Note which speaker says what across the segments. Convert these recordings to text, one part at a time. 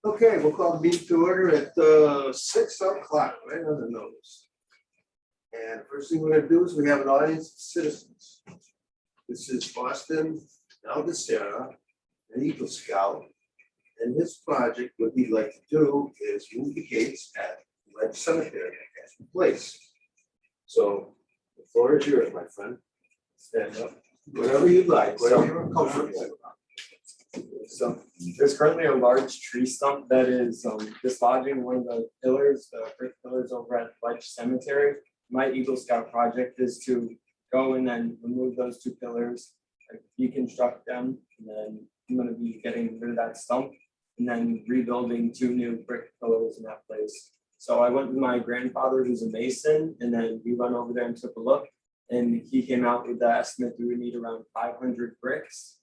Speaker 1: Okay, we'll call the meeting to order at 6 o'clock, right on the nose. And first thing we're gonna do is we have an audience of citizens. This is Boston Aldecera, an Eagle Scout. And his project, what he'd like to do is move the gates at Ledge Cemetery at Ashland Place. So the floor is yours, my friend. Stand up, whatever you'd like, whatever you're comfortable with.
Speaker 2: So there's currently a large tree stump that is dislodging one of the pillars, the brick pillars over at Ledge Cemetery. My Eagle Scout project is to go and then remove those two pillars, like, deconstruct them, and then I'm gonna be getting rid of that stump and then rebuilding two new brick pillars in that place. So I went with my grandfather, who's a mason, and then we went over there and took a look. And he came out with the estimate that we need around 500 bricks.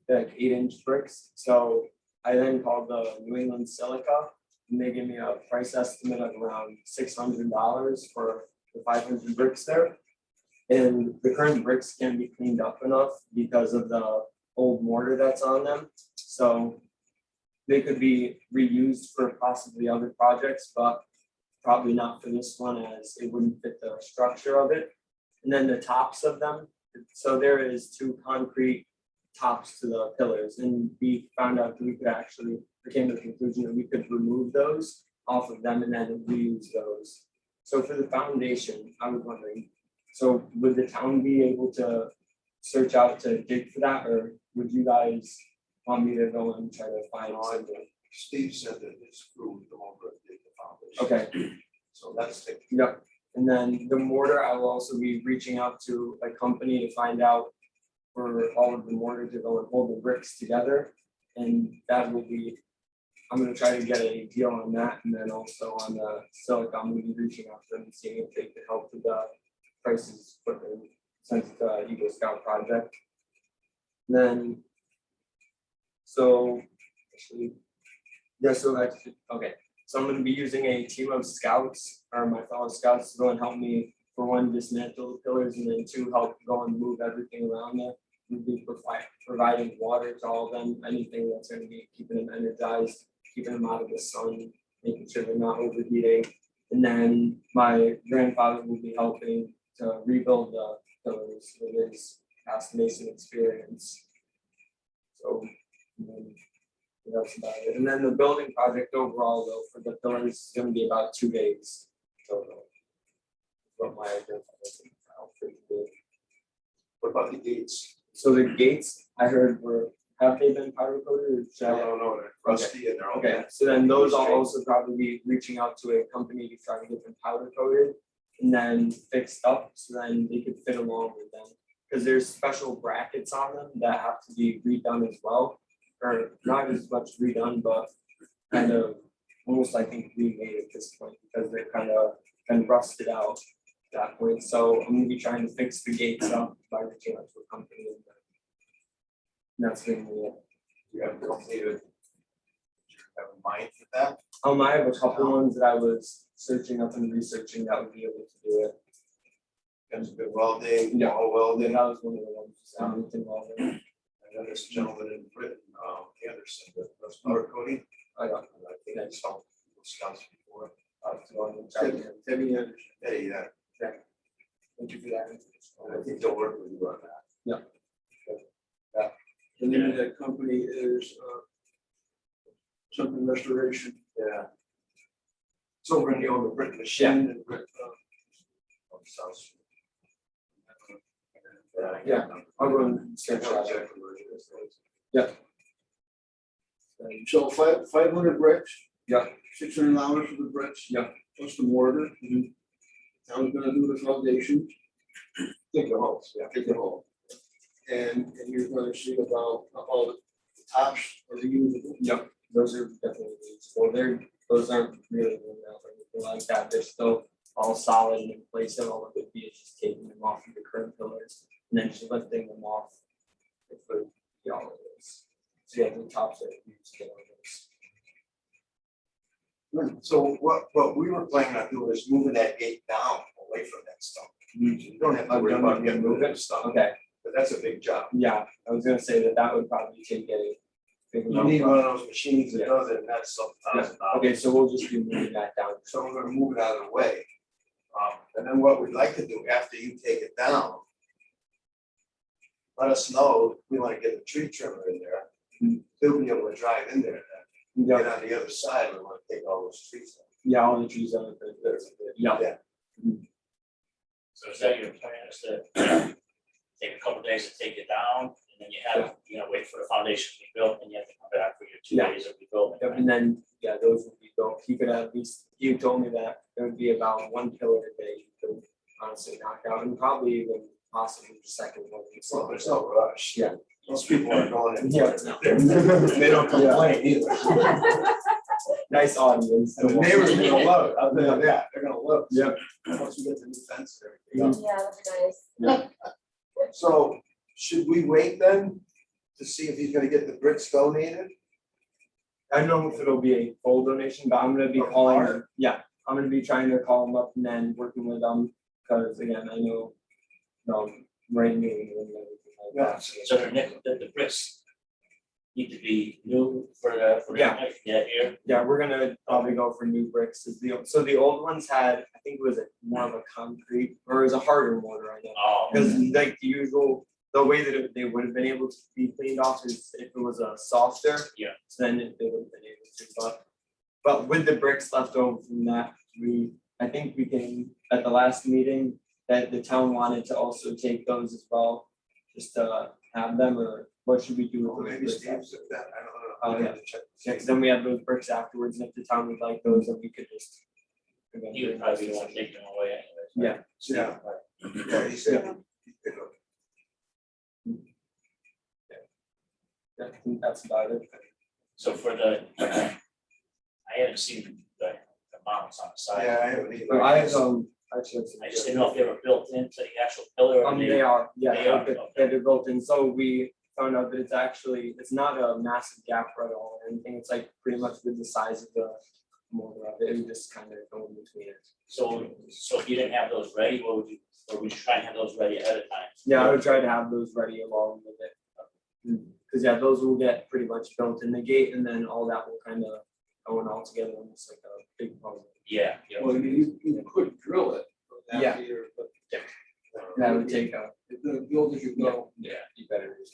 Speaker 2: Like 8-inch bricks. So I then called the New England Silica and they gave me a price estimate of around $600 for the 500 bricks there. And the current bricks can be cleaned up enough because of the old mortar that's on them. So they could be reused for possibly other projects, but probably not for this one as it wouldn't fit the structure of it. And then the tops of them, so there is two concrete tops to the pillars, and we found out that we could actually, we came to the conclusion that we could remove those off of them and then reuse those. So for the foundation, I was wondering, so would the town be able to search out to dig for that, or would you guys want me to go and try to find something?
Speaker 1: Steve said that his crew would come over and dig the foundation.
Speaker 2: Okay,
Speaker 1: So that's the.
Speaker 2: yep. And then the mortar, I will also be reaching out to a company to find out for all of the mortar to go and hold the bricks together. And that will be, I'm gonna try to get a deal on that, and then also on the silica, I'm gonna be reaching out to them and seeing if they could help with the prices for the, since the Eagle Scout project. And then, so, actually, yeah, so actually, okay, so I'm gonna be using a team of scouts, or my fellow scouts, to go and help me, for one, dismantle the pillars, and then two, help go and move everything around there. We'll be providing water to all of them, anything that's gonna be keeping them energized, keeping them out of the sun, making sure they're not overheating. And then my grandfather will be helping to rebuild the pillars with his past mason experience. So, and then that's about it. And then the building project overall, though, for the pillars is gonna be about 2 days total. From my
Speaker 1: What about the gates?
Speaker 2: So the gates, I heard were, have they been powder coated or should
Speaker 1: I
Speaker 2: I?
Speaker 1: don't know, they're rusty and they're all.
Speaker 2: Okay, so then those I'll also probably be reaching out to a company to try to get them powder coated and then fixed up, so then they could fit along with them. Cause there's special brackets on them that have to be redone as well, or not as much redone, but kind of almost I think remade at this point, because they're kind of rusted out at that point. So I'm gonna be trying to fix the gates up by reaching out to a company. And that's been the,
Speaker 1: You have a company that you have a mind for that?
Speaker 2: I have a couple ones that I was searching up and researching that would be able to do it.
Speaker 1: Guns have been welding,
Speaker 2: Yeah.
Speaker 1: wall
Speaker 2: And
Speaker 1: welding.
Speaker 2: that was one of the ones, involved in.
Speaker 1: And then this gentleman in Britain, Anderson, that does powder coating.
Speaker 2: I got,
Speaker 1: And I think that's some scouts before.
Speaker 2: to go and check it.
Speaker 1: Timmy Anderson, hey, yeah,
Speaker 2: Thank you for that.
Speaker 1: and I think they'll work with you on that.
Speaker 3: The name of that company is something restoration.
Speaker 1: Yeah. It's over in the old brick machine and brick. On South Street.
Speaker 2: Yeah. I'll go and search that out.
Speaker 1: Check the
Speaker 3: So 500 bricks.
Speaker 2: Yeah.
Speaker 3: $600 for the bricks.
Speaker 2: Yeah.
Speaker 3: Plus the mortar. Town's gonna do the foundation,
Speaker 1: Dig the holes, yeah.
Speaker 3: dig the hole. And you're gonna see about all the tops are reusable.
Speaker 2: Yep, those are definitely useful. Those aren't really worn out or anything like that. They're still all solid and in place, and all it would be is just taking them off of the current pillars and then just lifting them off. It would be all it is. So yeah, the tops are used to all this.
Speaker 1: So what we were planning on doing is moving that gate down away from that stump. You don't have to worry about getting rid of that stump,
Speaker 2: Okay,
Speaker 1: but that's a big job.
Speaker 2: yeah, I was gonna say that would probably take a figure
Speaker 1: You
Speaker 2: out.
Speaker 1: need one of those machines that
Speaker 2: Yeah.
Speaker 1: does it, and that's some
Speaker 2: Yeah,
Speaker 1: $1,000.
Speaker 2: okay, so we'll just be moving that down.
Speaker 1: So we're gonna move it out of the way. And then what we'd like to do after you take it down, let us know, if we wanna get the tree trimmer in there. They'll be able to drive in there then,
Speaker 2: Yeah,
Speaker 1: get on the other side, we wanna take all those trees down.
Speaker 2: yeah, all the trees on the, yeah.
Speaker 1: Yeah.
Speaker 4: So is that your plan, is to take a couple days to take it down, and then you have, wait for the foundation to be built, and you have to come back for your 2
Speaker 2: Yeah.
Speaker 4: days of rebuilding?
Speaker 2: Yep, and then, yeah, those would be built, he could at least, he told me that there would be about 1 pillar a day, he could honestly knock out, and probably even possibly the second one.
Speaker 1: So there's no rush.
Speaker 2: Yeah.
Speaker 1: Most people are going in.
Speaker 2: Yeah.
Speaker 1: They don't complain either.
Speaker 2: Nice audience.
Speaker 1: And the neighbors are gonna love it, I'll tell you that, they're gonna love it.
Speaker 2: Yep.
Speaker 1: Once we get the new fence and everything.
Speaker 5: Yeah, that'd be nice.
Speaker 1: So should we wait then to see if he's gonna get the bricks donated?
Speaker 2: I don't know if it'll be a full donation, but I'm gonna be calling them, yeah, I'm gonna be trying to call them up and then working with them, cause again, I know. Rain and everything like that.
Speaker 4: So the bricks need to be new for the,
Speaker 2: Yeah.
Speaker 4: here,
Speaker 2: Yeah, we're gonna probably go for new bricks, so the old ones had, I think it was more of a concrete, or it was a harder mortar, I guess.
Speaker 4: oh,
Speaker 2: Cause like the usual, the way that they would have been able to be cleaned off is if it was a softer.
Speaker 4: Yeah.
Speaker 2: So then they would have been able to, but with the bricks left over from that, I think we can, at the last meeting, that the town wanted to also take those as well, just to have them, or what should we do
Speaker 1: Or
Speaker 2: with
Speaker 1: maybe
Speaker 2: those
Speaker 1: Steve
Speaker 2: bricks?
Speaker 1: said that, I don't know.
Speaker 2: Oh,
Speaker 1: We'd have to check.
Speaker 2: Yeah, cause then we have those bricks afterwards, and if the town would like those, then we could just.
Speaker 4: you would probably want to take them away anyways.
Speaker 2: Yeah.
Speaker 1: Yeah. Yeah, he said. he'd pick up.
Speaker 2: Yeah, I think that's about it.
Speaker 4: So for the, I haven't seen the mounts on the side.
Speaker 1: Yeah, I haven't either.
Speaker 2: But I have actually. have some-
Speaker 4: I just didn't know if they were built into the actual pillar. or
Speaker 2: They are, yeah,
Speaker 4: They are,
Speaker 2: they're built in, so we found out that it's not a massive gap right at all or anything, it's like pretty much with the size of the mortar of it, it would just kind of go in between it.
Speaker 4: So if you didn't have those ready, what would you, or would you try and have those ready ahead of time?
Speaker 2: Yeah, I would try to have those ready along with it. Cause yeah, those will get pretty much built in the gate, and then all that will kind of go in all together, almost like a big puzzle.
Speaker 4: Yeah,
Speaker 3: Well, you could drill it.
Speaker 2: Yeah.
Speaker 3: after you're- but
Speaker 2: That would take a.
Speaker 3: If the build as you go.
Speaker 4: yeah.
Speaker 2: You better just.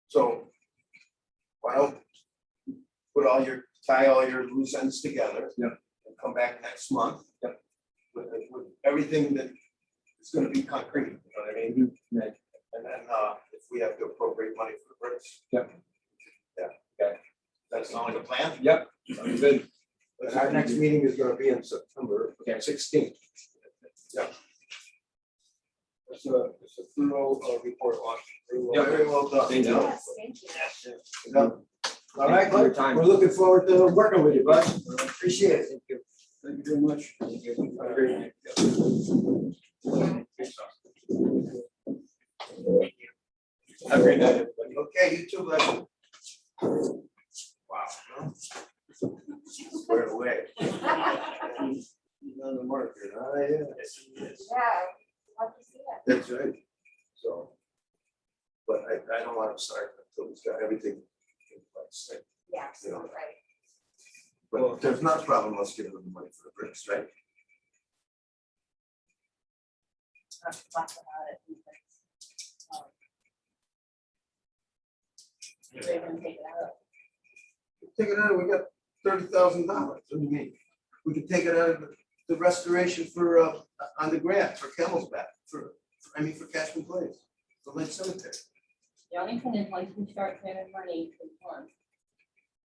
Speaker 1: So why don't tie all your loose ends together.
Speaker 2: Yep.
Speaker 1: And come back next month.
Speaker 2: Yep.
Speaker 1: With everything that is gonna be concrete, you know what I mean?
Speaker 2: Right.
Speaker 1: And then if we have to appropriate money for the bricks.
Speaker 2: Yep.
Speaker 1: Yeah.
Speaker 2: Okay.
Speaker 1: That sound like a plan?
Speaker 2: Yep, sounds good.
Speaker 1: But our next meeting is gonna be in September
Speaker 2: Okay.
Speaker 1: 16th.
Speaker 3: It's a thorough report on.
Speaker 1: Yeah, very well done.
Speaker 2: Thank you.
Speaker 5: Yes, thank you.
Speaker 1: Yeah. All right,
Speaker 2: Thank you for your
Speaker 1: Glenn,
Speaker 2: time.
Speaker 1: we're looking forward to working with you, bud. Appreciate it.
Speaker 2: Thank you.
Speaker 3: Thank you very much.
Speaker 2: Thank you. Have a great night. Have a great night, everybody.
Speaker 1: Okay, you too, bud. Wow. Squared away. He's on the market, yeah.
Speaker 5: Yeah, love to see it.
Speaker 1: That's right. So. But I don't want to start until he's got everything in place.
Speaker 5: Yeah, sounds right.
Speaker 1: But there's not a problem, let's give him the money for the bricks, right?
Speaker 5: Talk about it. They're gonna take it out.
Speaker 1: Take it out, we got $30,000, what do you mean? We could take it out of the restoration for, on the grant for Camel's Back, for Cashman Place, the Lake Cemetery.
Speaker 5: The only thing is, once we start saving money, it's fun.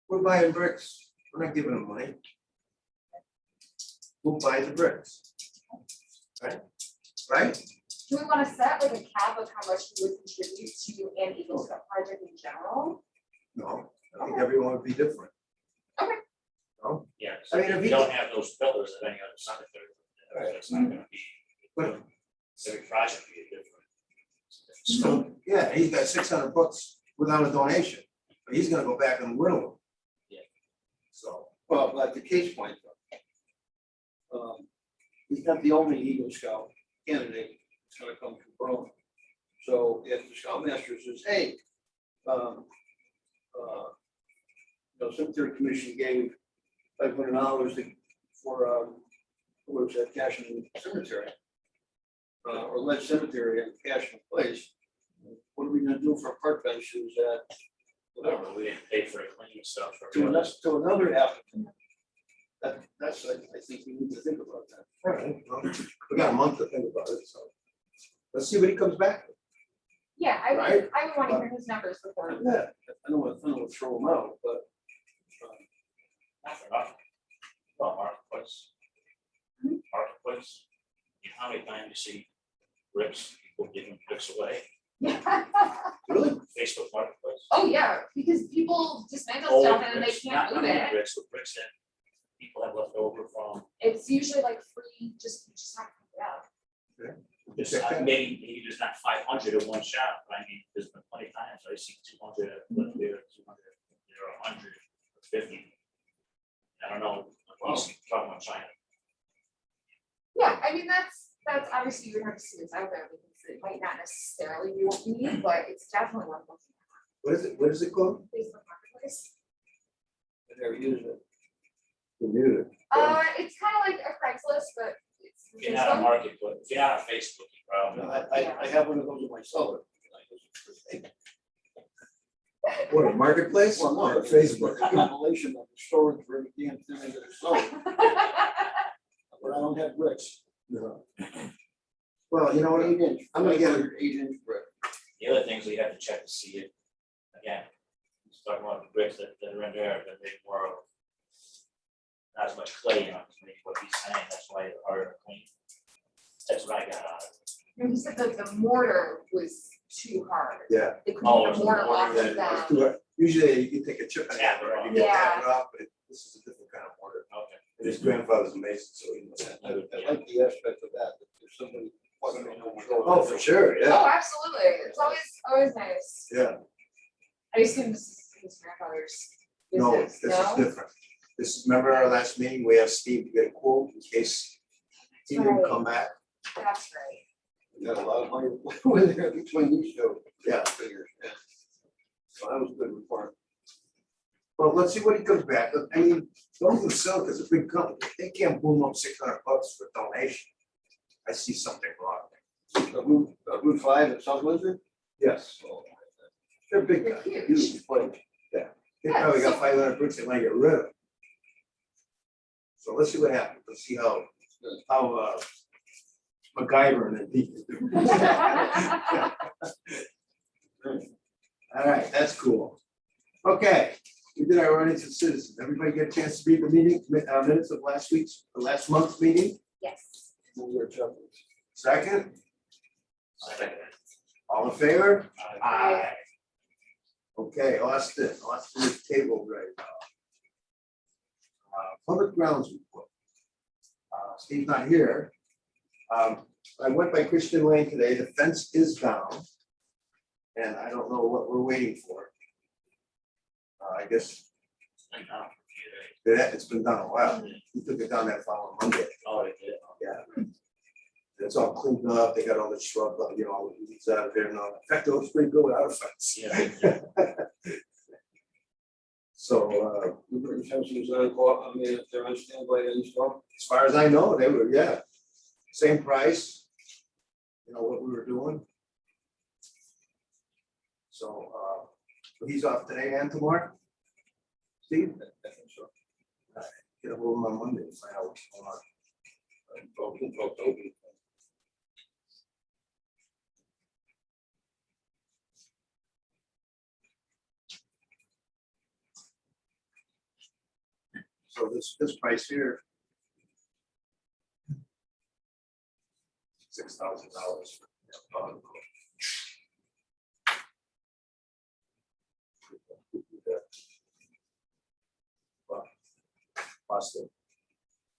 Speaker 1: We're buying bricks, we're not giving them money. We'll buy the bricks. Right? Right?
Speaker 5: Do we wanna set like a cap of how much we would contribute to an Eagle Scout project in general?
Speaker 1: No, I think everyone would be different.
Speaker 4: Yeah,
Speaker 1: I
Speaker 4: so
Speaker 1: mean,
Speaker 4: if
Speaker 1: if
Speaker 4: you
Speaker 1: he-
Speaker 4: don't have those pillars at any other cemetery, it's not gonna be.
Speaker 1: But-
Speaker 4: Every project would be different.
Speaker 1: So, yeah, he's got $600 without a donation, but he's gonna go back and whittle them.
Speaker 4: Yeah.
Speaker 1: So,
Speaker 3: Well, like the case point. He's not the only Eagle Scout candidate that's gonna come from Berlin. So if the scoutmaster says, hey, cemetery commission gave $500 for, what was that, cash in the cemetery? Or lead cemetery and cash in place, what are we gonna do for park benches at, whatever?
Speaker 4: We didn't pay for the cleaning stuff.
Speaker 3: To another applicant? That's, I think we need to think about that.
Speaker 1: All right, well, we got a month to think about it, so. Let's see what he comes back with.
Speaker 5: Yeah,
Speaker 1: Right.
Speaker 5: I would wanna hear his numbers before.
Speaker 1: Yeah.
Speaker 3: I don't wanna throw them out, but
Speaker 4: Not for nothing. Well, marketplace.
Speaker 5: Mhm.
Speaker 4: Marketplace. You know how many times you see bricks, people giving bricks away,
Speaker 1: Really?
Speaker 4: Facebook marketplace.
Speaker 5: Oh, yeah, because people dismantle stuff and then they
Speaker 4: Bricks,
Speaker 5: can't
Speaker 4: not
Speaker 5: move
Speaker 4: new
Speaker 5: it.
Speaker 4: bricks, but bricks that people have left over from,
Speaker 5: It's usually like free, you just have to pick it up.
Speaker 4: just,
Speaker 1: Check that.
Speaker 4: maybe there's not 500 in one shop, but I mean, there's been plenty of times I see 200 left there, 200, there are 150. I don't know, he's talking about China.
Speaker 5: Yeah, I mean, that's obviously you would have to see what's out there because it might not necessarily be what you need, but it's definitely one thing.
Speaker 1: What is it called?
Speaker 5: Facebook Marketplace.
Speaker 3: they're using it.
Speaker 5: It's kind of like a Craigslist, but it's.
Speaker 4: If you're not on
Speaker 5: Facebook.
Speaker 4: marketplace, if you're not on Facebook, you probably.
Speaker 3: I have one of those in my cellar.
Speaker 1: What, a marketplace?
Speaker 3: Well, no,
Speaker 1: Or
Speaker 3: it's
Speaker 1: Facebook?
Speaker 3: a compilation of the storage for every damn thing that is sold, but I don't have bricks.
Speaker 1: No. Well, you know what,
Speaker 3: 8-inch.
Speaker 1: I'm gonna get
Speaker 3: 8-inch brick.
Speaker 4: The other things we have to check to see it, again, he's talking about the bricks that are in there, that they more of. Not as much clay in them, is maybe what he's saying, that's why it's harder to clean. That's what I got out of it.
Speaker 5: And he said that the mortar was too hard.
Speaker 1: Yeah.
Speaker 5: They couldn't
Speaker 4: Oh,
Speaker 5: get
Speaker 4: it's
Speaker 5: the
Speaker 4: the
Speaker 5: mortar
Speaker 4: mortar
Speaker 5: off
Speaker 4: that
Speaker 5: of
Speaker 4: is
Speaker 5: them.
Speaker 1: Let's do it. Usually you take a chip and
Speaker 4: Tap it
Speaker 1: hammer
Speaker 4: off.
Speaker 1: and you get
Speaker 5: Yeah.
Speaker 1: that off, but this is a different kind of mortar.
Speaker 4: Okay.
Speaker 1: And his grandfather's a mason, so he knows
Speaker 3: I
Speaker 1: that.
Speaker 3: like the aspect of that, that there's somebody.
Speaker 1: Oh, for sure,
Speaker 5: Oh,
Speaker 1: yeah,
Speaker 5: absolutely. It's always nice.
Speaker 1: yeah.
Speaker 5: I assume this is his grandfather's
Speaker 1: No,
Speaker 5: business,
Speaker 1: this is
Speaker 5: no?
Speaker 1: different. This is, remember our last meeting, we asked Steve to get a quote in case he didn't come back.
Speaker 5: That's right.
Speaker 3: We got a lot of money with there between these two.
Speaker 1: Yeah.
Speaker 3: Figures, yeah. So that was a good report.
Speaker 1: Well, let's see what he comes back with. I mean, Northern Silk is a big company. They can't boom up $600 for donation. I see something wrong.
Speaker 3: Route 5 in South Windsor?
Speaker 1: Yes,
Speaker 3: Oh,
Speaker 1: they're big
Speaker 5: They're
Speaker 1: guys,
Speaker 5: huge.
Speaker 1: huge place. Yeah, they
Speaker 5: Yeah,
Speaker 1: probably got
Speaker 5: so-
Speaker 1: 500 bricks they might get rid of. So let's see what happens. Let's see how MacGyver and then Pete can do. All right, that's cool. Okay, we did our earnings and citizens. Everybody get a chance to read the meeting, minutes of last month's meeting?
Speaker 5: Yes.
Speaker 3: move your chuckles.
Speaker 1: Second,
Speaker 4: Second.
Speaker 1: all in favor?
Speaker 5: Aye.
Speaker 1: Okay, Austin is tabled right now. Public grounds report. Steve's not here. I went by Christian Lane today, the fence is down. And I don't know what we're waiting for. I guess
Speaker 4: And now, yeah,
Speaker 1: it's been done a while, he took it down that following Monday.
Speaker 4: oh, they did.
Speaker 1: Yeah. It's all cleaned up, they got all the shrub, all the weeds out of there now. In fact, it looks pretty good without a fence.
Speaker 4: Yeah.
Speaker 1: So,
Speaker 3: The fences on call, I mean, if they're on standby and stuff.
Speaker 1: as far as I know, they were, yeah, same price. You know, what we were doing. So, he's off today and tomorrow. Steve,
Speaker 3: I think so.
Speaker 1: get a hold of him on Monday, and find out what's going on. So this price here. $6,000.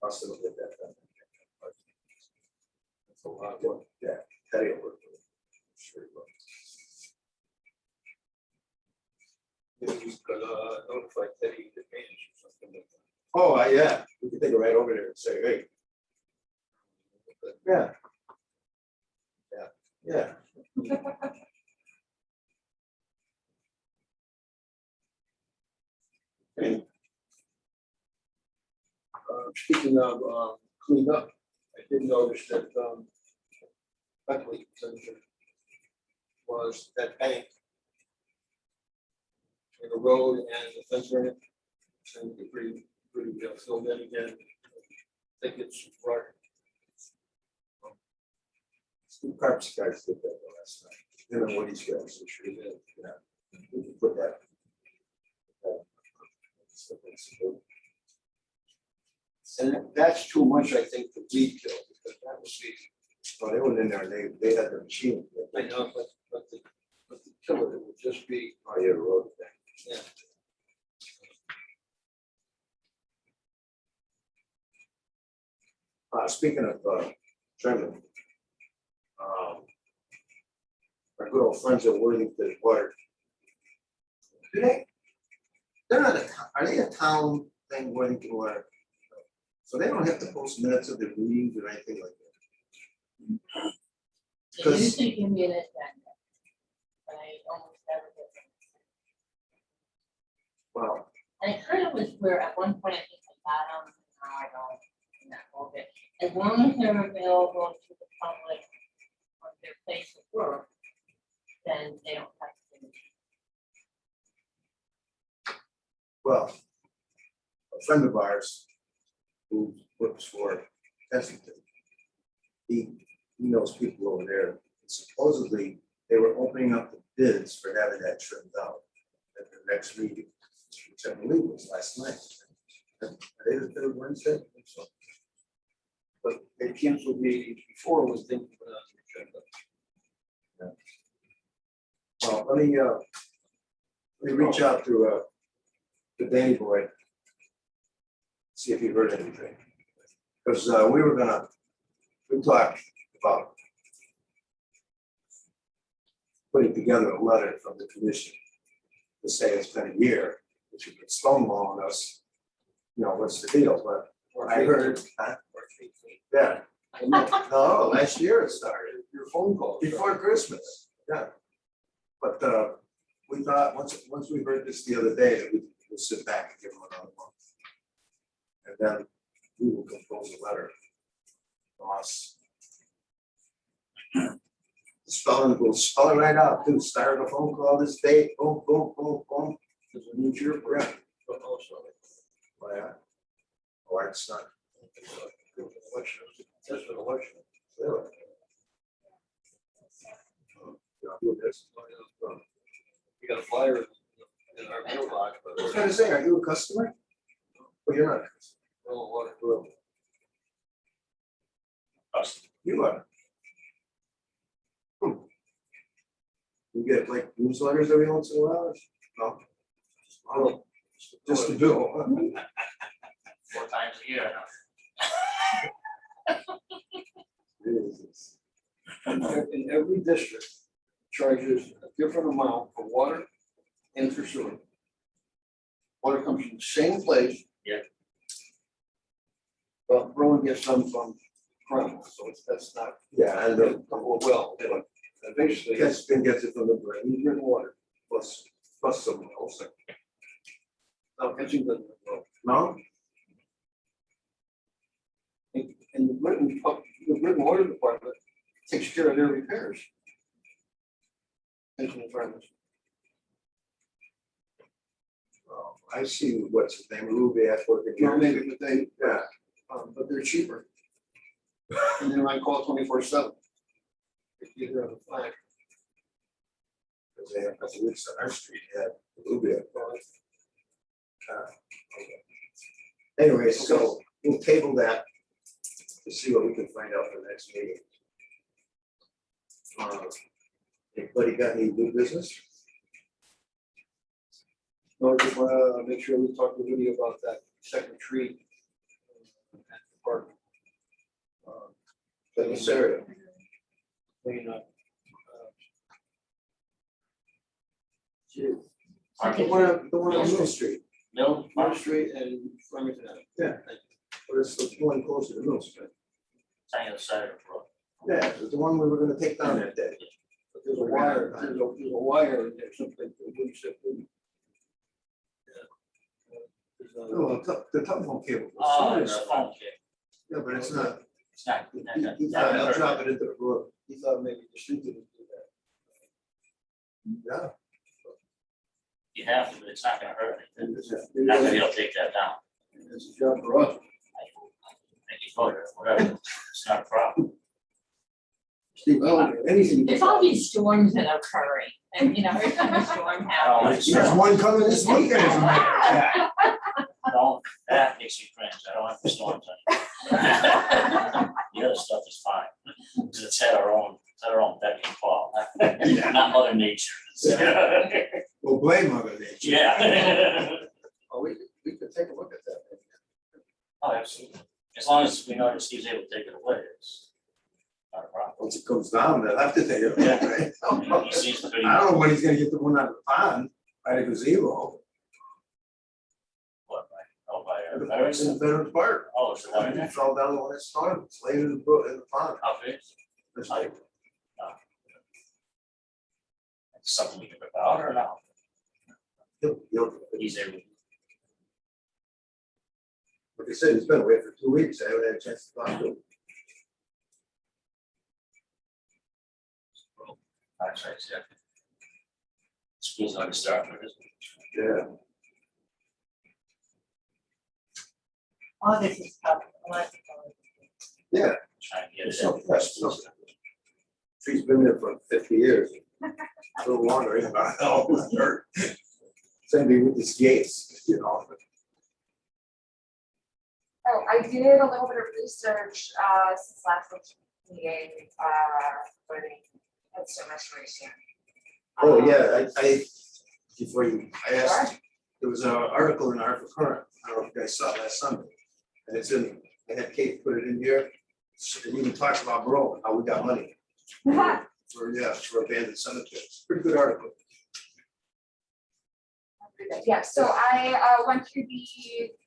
Speaker 1: Austin will get that done. That's a lot of work, yeah, Teddy will work. Sure he will.
Speaker 3: Maybe you could notify Teddy in advance or something like that.
Speaker 1: Oh, yeah, we could take it right over there and say, hey. Yeah. Yeah,
Speaker 3: Speaking of cleaned up, I did notice that Beckley was that bank. Between the road and the fence area, and pretty filled in again. I think it's right.
Speaker 1: Two carps guys did that last night. Him and Woody's guys, they sure did. Yeah. We can put that.
Speaker 3: And that's too much, I think, to weed kill, because that would be,
Speaker 1: Oh, they went in there, they had the machine.
Speaker 3: I know, but the killer, it would just be,
Speaker 1: Oh, yeah, road thing.
Speaker 3: yeah.
Speaker 1: Speaking of trimming. Our good old friends at Worthington Water. Do they? They're not are they a town thing, Worthington Water? So they don't have to post minutes of their meetings or anything like that.
Speaker 6: They usually give me an agenda, but I almost never get them.
Speaker 1: Wow.
Speaker 6: And it kind of was where at one point I think I got them, now I don't, in that whole bit. As long as they're available to the public on their place of work, then they don't have to. do it.
Speaker 1: Well, a friend of ours who works for Kensington, he knows people over there. Supposedly, they were opening up the bids for having that trimmed out at the next meeting, which I believe was last night. Are they the third Wednesday? I think so.
Speaker 3: But they canceled meetings before when things went on the agenda.
Speaker 1: Well, let me reach out to Danny Boy. See if he heard anything. Because we talked about putting together a letter from the commission to say it's been a year, that you've been stonewalling us. You know, what's the deal? But I heard, yeah, no, last year it started.
Speaker 3: Your phone call.
Speaker 1: Before Christmas, yeah. But we thought, once we heard this the other day, that we would sit back and give them another month. And then we will compose a letter from us. We'll spell it right out, do start a phone call this date, boom, boom, boom, boom.
Speaker 3: There's a new year,
Speaker 1: Yeah.
Speaker 3: but also.
Speaker 1: Oh, yeah. Oh, it's not.
Speaker 3: Election, that's an election.
Speaker 1: Really? Yeah, do this.
Speaker 3: We got a flyer in our mailbox,
Speaker 1: I was
Speaker 3: but.
Speaker 1: trying to say, are you a customer? Well, you're not. a customer.
Speaker 3: Oh, water.
Speaker 1: Well, you are. You get like newsletters every once in a while? No? Oh, just the bill.
Speaker 4: 4 times a year.
Speaker 3: In every district charges a different amount for water and for sewer. Water comes from the same place.
Speaker 4: Yeah.
Speaker 3: But Berlin gets some from Crown, so that's not,
Speaker 1: Yeah, and the
Speaker 3: well, but basically, it's
Speaker 1: gets it from the brain,
Speaker 3: drinking water.
Speaker 1: plus someone else.
Speaker 3: Now, Kensington,
Speaker 1: No?
Speaker 3: and the Britain Water Department takes care of their repairs. Kensington Farmers.
Speaker 1: Oh, I see what's his name, Ruby at working
Speaker 3: You know,
Speaker 1: here.
Speaker 3: maybe, but they,
Speaker 1: Yeah,
Speaker 3: but they're cheaper. And then I call 24/7. If you hear on the flag.
Speaker 1: because they have a couple weeks on our street, had Ruby at. Anyway, so we'll table that to see what we can find out for the next meeting. Anybody got any new business?
Speaker 3: No, I just wanna make sure we talk to Woody about that second tree. At the park.
Speaker 1: In this area?
Speaker 3: Clean up.
Speaker 1: The one on Mill Street,
Speaker 4: Mill,
Speaker 3: Mark Street and Farmington Avenue.
Speaker 1: Yeah. but it's the one closer to Mill Street.
Speaker 4: sign the side of the road.
Speaker 1: Yeah, it's the one we were gonna take down that day.
Speaker 3: But There's a wire, there's a wire in there, something that we said.
Speaker 1: Oh, the telephone cable.
Speaker 4: Oh, it's a phone kit.
Speaker 1: Yeah, but it's not,
Speaker 4: It's not.
Speaker 1: he thought I'll drop it into the brook.
Speaker 3: He thought maybe the street didn't do that.
Speaker 1: Yeah.
Speaker 4: You have to, but it's not gonna hurt anything.
Speaker 3: Maybe
Speaker 4: Not gonna be able to take that down.
Speaker 3: It's a job for us.
Speaker 4: Thank you for it, whatever, it's not a problem.
Speaker 3: Steve, anything.
Speaker 6: There's all these storms that are occurring, and you know, every time a storm happens.
Speaker 1: There's one coming this weekend, as a matter of fact.
Speaker 4: Don't, that makes you cringe, I don't want the storms on. The other stuff is fine, because it's had our own beck and call, not Mother Nature.
Speaker 1: We'll blame Mother Nature.
Speaker 4: Yeah.
Speaker 3: Oh, we could take a look at that.
Speaker 4: Oh, absolutely, as long as we know that Steve's able to take it away, it's not a problem.
Speaker 1: Once it comes down, they'll have to take it,
Speaker 4: Yeah.
Speaker 1: right?
Speaker 4: He seems pretty,
Speaker 1: I don't know when he's gonna get the one out of the pond, by the gazebo,
Speaker 4: what, by
Speaker 1: in
Speaker 4: Veterans?
Speaker 1: Veterans Park.
Speaker 4: Oh, it's the one in
Speaker 1: He
Speaker 4: there,
Speaker 1: fell down the one that storm, it's laid in the brook, in the pond.
Speaker 4: how big?
Speaker 1: It's like,
Speaker 4: Something we can rip out or no?
Speaker 1: he'll-
Speaker 4: He's able.
Speaker 1: like I said, he's been away for 2 weeks, I haven't had a chance to talk to him.
Speaker 4: Actually, yeah. School's not starting, isn't it?
Speaker 1: Yeah.
Speaker 6: All this is tough.
Speaker 4: Trying to get
Speaker 1: It's
Speaker 4: it
Speaker 1: so
Speaker 4: in.
Speaker 1: fresh, so. Tree's been there for 50 years. A little longer, you know, all this dirt. Same thing with these gates, you know.
Speaker 5: Oh, I did a little bit of research, since last week's meeting, for the headstone restoration.
Speaker 1: Oh, yeah, I, before you, I asked, there was an article in Hartford Current, I don't know if you guys saw it last Sunday. And it's in, I had Kate put it in here, it even talks about Berlin, how we got money for abandoned cemeteries, pretty good article.
Speaker 5: Yeah, so I went through the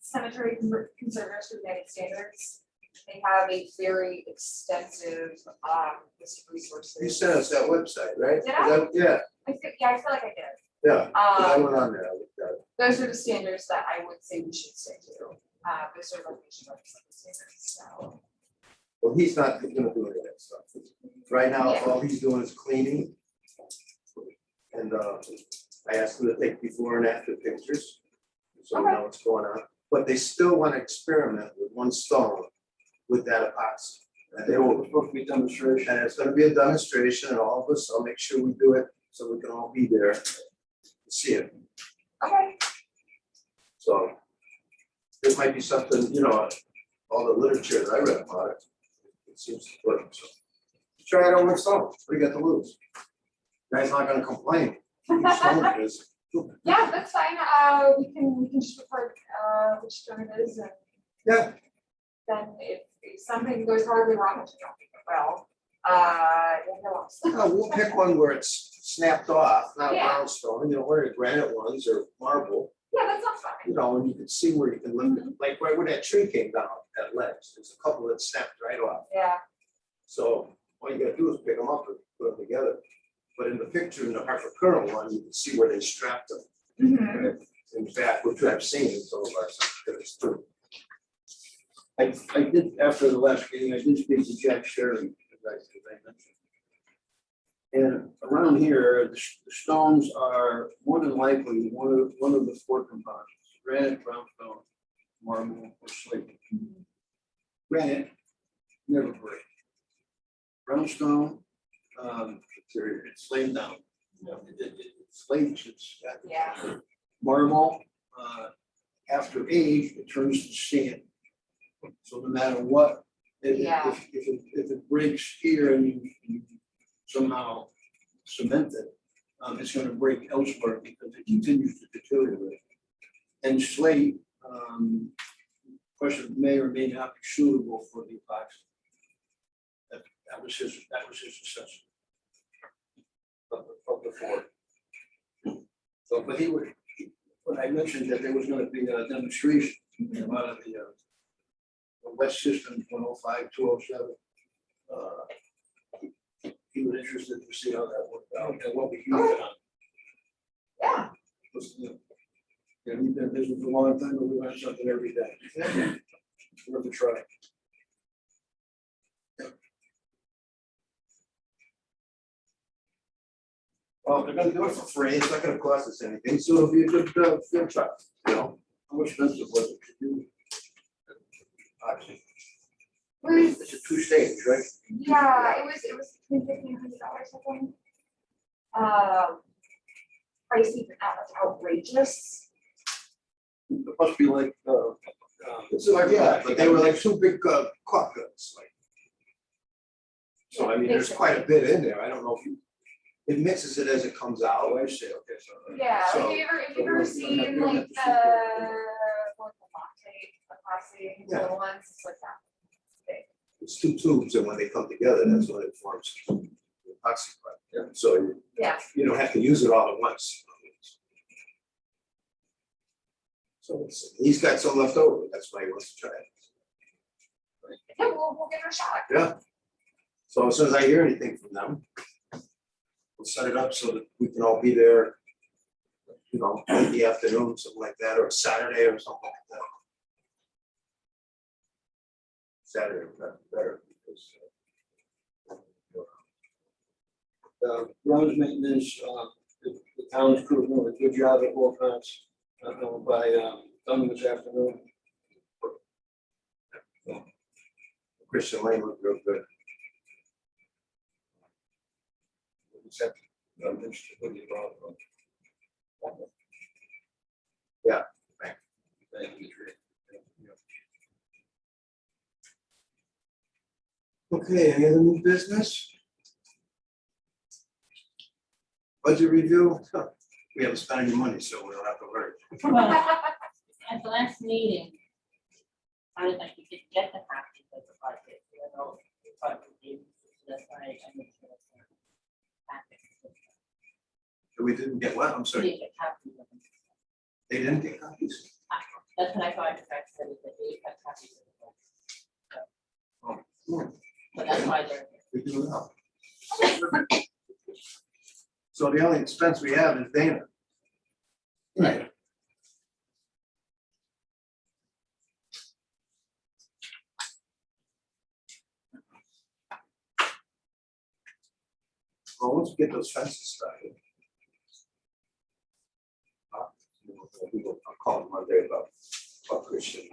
Speaker 5: Cemetery Conservers for United Standards. They have a very extensive list of resources.
Speaker 1: You sent us that website, right?
Speaker 5: Did I?
Speaker 1: Is that- Yeah,
Speaker 5: I feel like I did.
Speaker 1: yeah, I went on there, I looked at it.
Speaker 5: Those are the standards that I would say we should stick to. Those are location legislative standards, so.
Speaker 1: Well, he's not gonna do any of that stuff. Right now,
Speaker 5: Yeah.
Speaker 1: all he's doing is cleaning. And I asked him to take before and after pictures. So we know what's going on, but they still want to experiment with one stone with that epoxy. And they will,
Speaker 3: Supposed to be demonstration.
Speaker 1: and it's gonna be a demonstration and all of us, I'll make sure we do it so we can all be there to see it.
Speaker 5: Okay,
Speaker 1: So this might be something, you know, all the literature that I read about it, it seems to work, so. Try it on one stone, what do you got to lose? Guy's not gonna complain. Each stone is-
Speaker 5: yeah, that's fine. We can just record which stone it is, and
Speaker 1: Yeah,
Speaker 5: then if something goes horribly wrong, which I don't think it will, then they'll lost.
Speaker 1: no, we'll pick one where it's snapped off, not a
Speaker 5: Yeah.
Speaker 1: brownstone, you know, where the granite ones or marble.
Speaker 5: Yeah, that sounds fine.
Speaker 1: You know, and you can see where you can lift it, like right where that tree came down, that ledge, there's a couple that snapped right off.
Speaker 5: Yeah,
Speaker 1: So all you gotta do is pick them up and put them together. But in the picture, in the Hartford Current one, you can see where they strapped them.
Speaker 5: mhm.
Speaker 1: In fact, which I've seen in some of our cemeteries too.
Speaker 3: I did, after the last meeting, I did speak to Jack Sherry, as I mentioned. And around here, the stones are more than likely one of the four composites: granite, brownstone, marble, or slate. Granite never break. Brownstone, it's laid down. You know, it slates, it's
Speaker 5: Yeah.
Speaker 3: marble, after age, it turns to sand. So no matter what,
Speaker 5: Yeah.
Speaker 3: if it breaks here and you somehow cement it, it's gonna break elsewhere because it continues to deteriorate. And slate, question may or may not be suitable for the epoxy. That was his assessment of the four. So, but when I mentioned that there was gonna be a demonstration out of the West System 105, 207. He was interested to see how that worked and what we use it on.
Speaker 5: Yeah,
Speaker 3: Yeah, we've been in business for a long time, but we learn something every day. Worth a try.
Speaker 1: Well, they're gonna do it for free, it's not gonna cost us anything, so it'll be a good, field truck, you know?
Speaker 3: How expensive was it to do?
Speaker 1: Actually,
Speaker 5: was,
Speaker 3: It's a two-stage, right?
Speaker 5: yeah, it was between $1,500, I think. Pricey, but not outrageous.
Speaker 3: It must be like,
Speaker 1: it's like, yeah, but they were like two big, clock guns, like. So I mean, there's quite a bit in there, I don't know if you, it mixes it as it comes out.
Speaker 3: Oh, I see, okay, so.
Speaker 5: Yeah,
Speaker 1: So-
Speaker 5: have you ever seen
Speaker 3: you don't have
Speaker 5: like
Speaker 3: to see it.
Speaker 5: the classy,
Speaker 1: Yeah.
Speaker 5: little ones, it's like that.
Speaker 1: It's two tubes, and when they come together, that's when it forms the epoxy pipe.
Speaker 3: Yeah.
Speaker 1: So
Speaker 5: Yeah,
Speaker 1: you don't have to use it all at once. So he's got some left over, that's why he wants to try it.
Speaker 5: yeah, we'll give it a shot.
Speaker 1: Yeah. So as soon as I hear anything from them, we'll set it up so that we can all be there, you know, in the afternoon, something like that, or Saturday or something like that. Saturday, would be better, because.
Speaker 3: Grounds maintenance, the town's crew doing a good job at all times, by, done this afternoon.
Speaker 1: Christian Lane looked real good.
Speaker 3: Except, I'm interested in the problem.
Speaker 1: Yeah.
Speaker 3: Thank you.
Speaker 1: Okay, any other new business? Budget review, Huh, we haven't spent any money, so we don't have to worry.
Speaker 6: Well, at the last meeting, I would like to get the copy of the budget, you know, the budget is, that's why I made sure it's in the packet.
Speaker 1: We didn't get what, I'm
Speaker 6: We
Speaker 1: sorry,
Speaker 6: didn't get copies of them.
Speaker 1: they didn't get copies?
Speaker 6: That's when I thought the fact that they got copies of the budget.
Speaker 1: Oh,
Speaker 6: So that's why they're.
Speaker 1: we do it now. So the only expense we have is Dana. Right. Well, once we get those fences started. I'll call him Monday about Christian.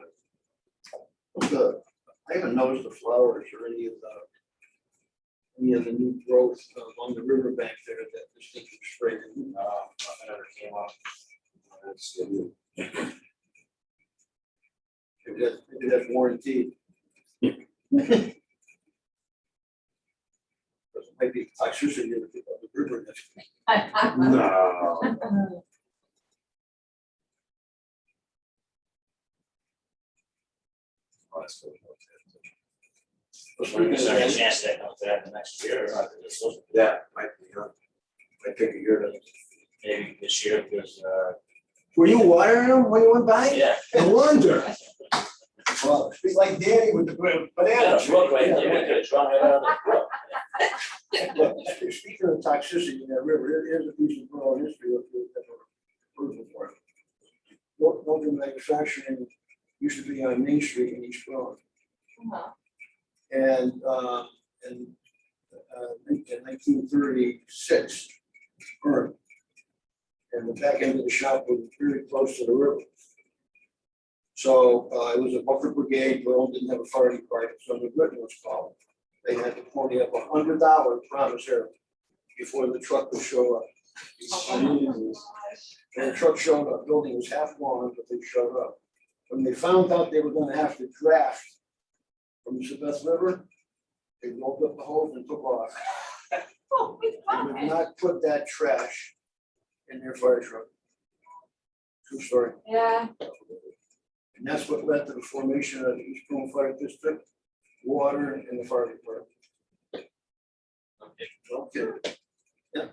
Speaker 3: I haven't noticed the flowers or any of the new growth along the riverbank there that this thing was sprayed in.
Speaker 4: Nothing ever came up.
Speaker 1: That's the new.
Speaker 3: It has warranty. Maybe toxicity of the river.
Speaker 1: No. Oh, that's good.
Speaker 4: Is there any chance that comes back the next year or not? It's supposed to be
Speaker 1: Yeah, might be, might take a year to.
Speaker 4: maybe this year because,
Speaker 1: Were you watering them when you went by?
Speaker 4: yeah.
Speaker 1: No wonder.
Speaker 3: Well,
Speaker 1: It's like Danny with the
Speaker 4: Yeah,
Speaker 1: banana.
Speaker 4: it's look like, you could have drawn it out of the brook.
Speaker 3: look, speaking of toxicity in that river, here's a piece of rural history of approval for it. Logan Manufacturing used to be on Main Street in East Berlin. And in 1936, burned. And the back end of the shop was very close to the river. So it was a buffer brigade, Berlin didn't have a fire department, so the Britain was called. They had to pony up $100 promissory before the truck would show up. And the truck showed up, building was half gone, but they showed up. When they found out they were gonna have to draft from the Sabeth River, they rolled up the hose and took off.
Speaker 5: Oh, we
Speaker 3: They would not put that trash in their fire truck. True story.
Speaker 5: Yeah,
Speaker 3: And that's what led to the formation of the East Berlin Fire District, water, and the fire department. Okay. Yeah.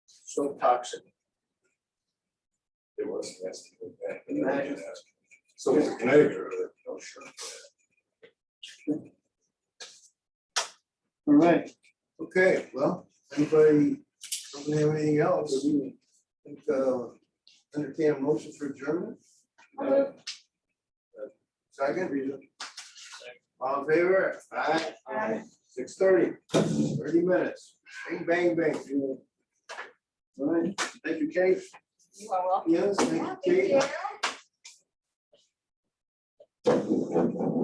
Speaker 3: So toxic.
Speaker 1: It was, that's.
Speaker 3: Imagine.
Speaker 1: So it's a Connecticut River.
Speaker 3: Oh, sure. All right,
Speaker 1: Okay, well, Anybody don't have anything else? Think, entertain a motion for adjournment? Second? All in favor? Aye.
Speaker 5: Aye.
Speaker 1: 6:30, 30 minutes. Bang, bang, bang. All right, thank you, Kate.
Speaker 5: You are welcome.
Speaker 1: Yes, thank
Speaker 5: Yeah,
Speaker 1: you, Kate.
Speaker 5: thank you.